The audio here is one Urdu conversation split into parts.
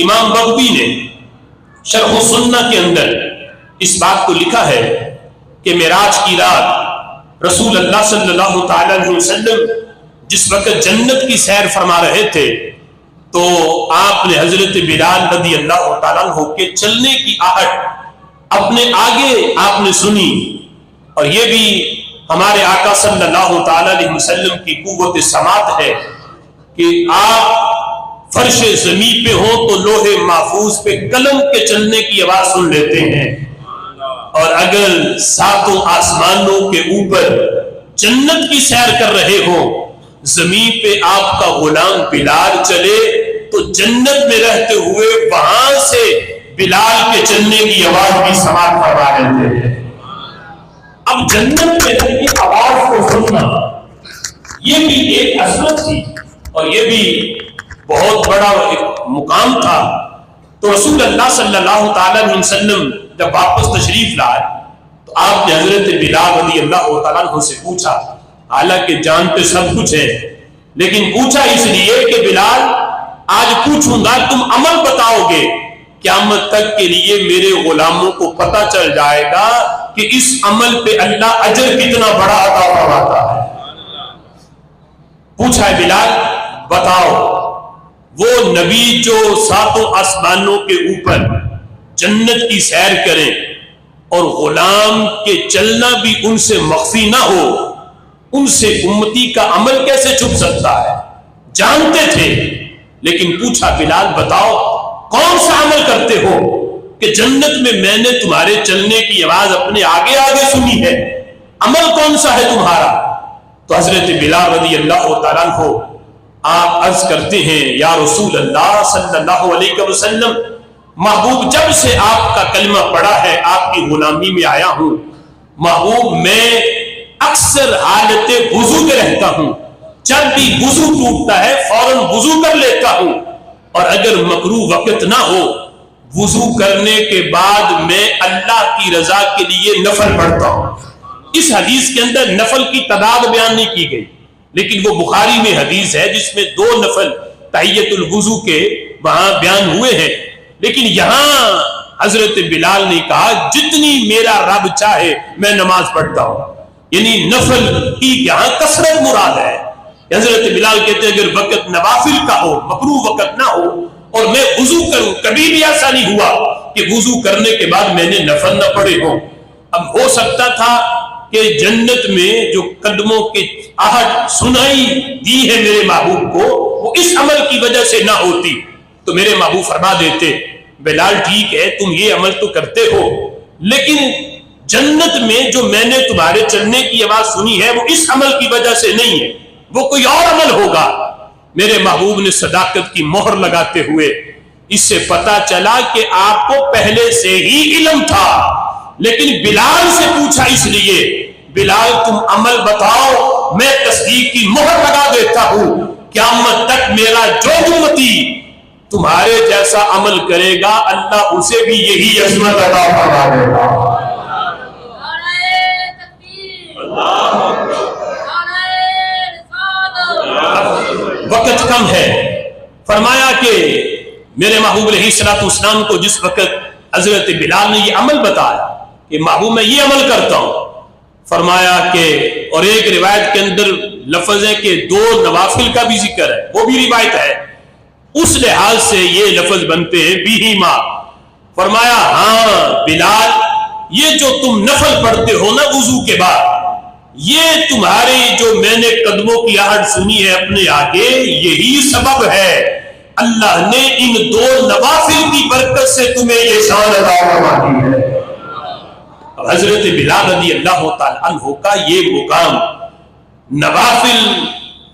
امام بغوی نے شرح السنہ کے اندر اس بات کو لکھا ہے کہ معراج کی رات رسول اللہ صلی اللہ تعالی علیہ وسلم جس وقت جنت کی سیر فرما رہے تھے تو آپ نے حضرت بلال رضی اللہ تعالیٰ عنہ کے چلنے کی آہٹ اپنے آگے آپ نے سنی، اور یہ بھی ہمارے آقا صلی اللہ تعالی علیہ وسلم کی قوت سماعت ہے کہ آپ فرش زمین پہ ہوں تو لوح محفوظ پہ قلم کے چلنے کی آواز سن لیتے ہیں، اور اگر ساتوں آسمانوں کے اوپر جنت کی سیر کر رہے ہوں، زمین پہ آپ کا غلام بلال چلے تو جنت میں رہتے ہوئے وہاں سے بلال کے چلنے کی آواز بھی سماعت فرما لیتے ہیں۔ اب جنت میں رہ کی آواز کو سننا یہ بھی ایک عظمت تھی، اور یہ بھی بہت بڑا ایک مقام تھا۔ تو رسول اللہ صلی اللہ تعالی علیہ وسلم جب واپس تشریف لائے تو آپ نے حضرت بلال رضی اللہ تعالیٰ عنہ سے پوچھا، حالانکہ جانتے سب کچھ ہے لیکن پوچھا اس لیے کہ بلال آج پوچھوں گا تم عمل بتاؤ گے، قیامت تک کے لیے میرے غلاموں کو پتہ چل جائے گا کہ اس عمل پہ اللہ اجر کتنا بڑا عطا فرماتا ہے۔ پوچھا ہے بلال بتاؤ، وہ نبی جو ساتوں آسمانوں کے اوپر جنت کی سیر کریں اور غلام کے چلنا بھی ان سے مخفی نہ ہو، ان سے امتی کا عمل کیسے چھپ سکتا ہے؟ جانتے تھے لیکن پوچھا بلال بتاؤ کون سا عمل کرتے ہو کہ جنت میں نے تمہارے چلنے کی آواز اپنے آگے آگے سنی ہے، عمل کون سا ہے تمہارا؟ تو حضرت بلال رضی اللہ تعالیٰ عنہ آپ عرض کرتے ہیں یا رسول اللہ صلی اللہ علیہ وسلم، محبوب جب سے آپ کا کلمہ پڑھا ہے آپ کی غلامی میں آیا ہوں، محبوب میں اکثر حالت وضو میں رہتا ہوں، جب بھی وضو ٹوٹتا ہے فوراً وضو کر لیتا ہوں، اور اگر مکروہ وقت نہ ہو وضو کرنے کے بعد میں اللہ کی رضا کے لیے نفل پڑھتا ہوں۔ اس حدیث کے اندر نفل کی تعداد بیان نہیں کی گئی، لیکن وہ بخاری میں حدیث ہے جس میں 2 نفل تحیت الوضو کے وہاں بیان ہوئے ہیں، لیکن یہاں حضرت بلال نے کہا جتنی میرا رب چاہے میں نماز پڑھتا ہوں، یعنی نفل کی یہاں کثرت مراد ہے۔ حضرت بلال کہتے ہیں اگر وقت نوافل کا ہو، مکروہ وقت نہ ہو اور میں وضو کروں، کبھی بھی ایسا نہیں ہوا کہ وضو کرنے کے بعد میں نے نفل نہ پڑھے ہوں۔ اب ہو سکتا تھا کہ جنت میں جو قدموں کے آہٹ سنائی دی ہے میرے محبوب کو وہ اس عمل کی وجہ سے نہ ہوتی تو میرے محبوب فرما دیتے بلال ٹھیک ہے تم یہ عمل تو کرتے ہو، لیکن جنت میں جو میں نے تمہارے چلنے کی آواز سنی ہے وہ اس عمل کی وجہ سے نہیں ہے، وہ کوئی اور عمل ہوگا۔ میرے محبوب نے صداقت کی مہر لگاتے ہوئے اس سے پتا چلا کہ آپ کو پہلے سے ہی علم تھا، لیکن بلال سے پوچھا اس لیے بلال تم عمل بتاؤ میں تصدیق کی مہر لگا دیتا ہوں، قیامت تک میرا جو امتی تمہارے جیسا عمل کرے گا اللہ اسے بھی یہی عظمت عطا فرما دے گا۔ وقت کم ہے، فرمایا کہ میرے محبوب علیہ الصلوۃ والسلام کو جس وقت حضرت بلال نے یہ عمل بتایا کہ محبوب میں یہ عمل کرتا ہوں، فرمایا کہ اور ایک روایت کے اندر لفظ ہے کہ 2 نوافل کا بھی ذکر ہے، وہ بھی روایت ہے، اس لحاظ سے یہ لفظ بنتے ہیں بیہما۔ فرمایا ہاں بلال یہ جو تم نفل پڑھتے ہو نا وضو کے بعد، یہ تمہارے جو میں نے قدموں کی آہٹ سنی ہے اپنے آگے یہی سبب ہے، اللہ نے ان 2 نوافل کی برکت سے تمہیں یہ شان عطا فرما دی ہے۔ حضرت بلال رضی اللہ تعالی عنہ کا یہ مقام نوافل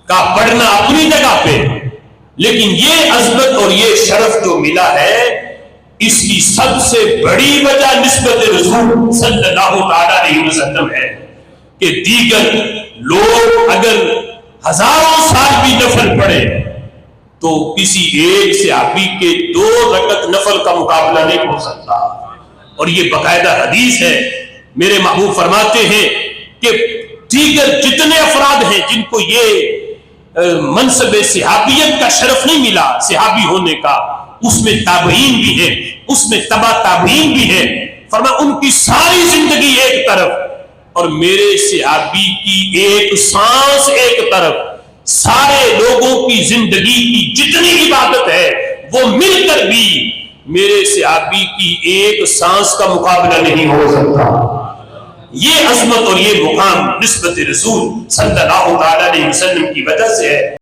کا پڑھنا اپنی جگہ پہ، لیکن یہ عظمت اور یہ شرف جو ملا ہے اس کی سب سے بڑی وجہ نسبت رسول صلی اللہ علیہ وسلم ہے کہ دیگر لوگ اگر ہزاروں سال بھی نفل پڑھے تو کسی ایک صحابی کے 2 رکعت نفل کا مقابلہ نہیں ہو سکتا، اور یہ باقاعدہ حدیث ہے۔ میرے محبوب فرماتے ہیں کہ دیگر جتنے افراد ہیں جن کو یہ منصب صحابیت کا شرف نہیں ملا صحابی ہونے کا، اس میں تابعین بھی ہیں، اس میں تبع تابعین بھی ہیں، فرمایا ان کی ساری زندگی ایک طرف اور میرے صحابی کی ایک سانس ایک طرف، سارے لوگوں کی زندگی کی جتنی عبادت ہے وہ مل کر بھی میرے صحابی کی ایک سانس کا مقابلہ نہیں ہو سکتا۔ یہ عظمت اور یہ مقام نسبت رسول صلی اللہ علیہ وسلم کی وجہ سے ہے۔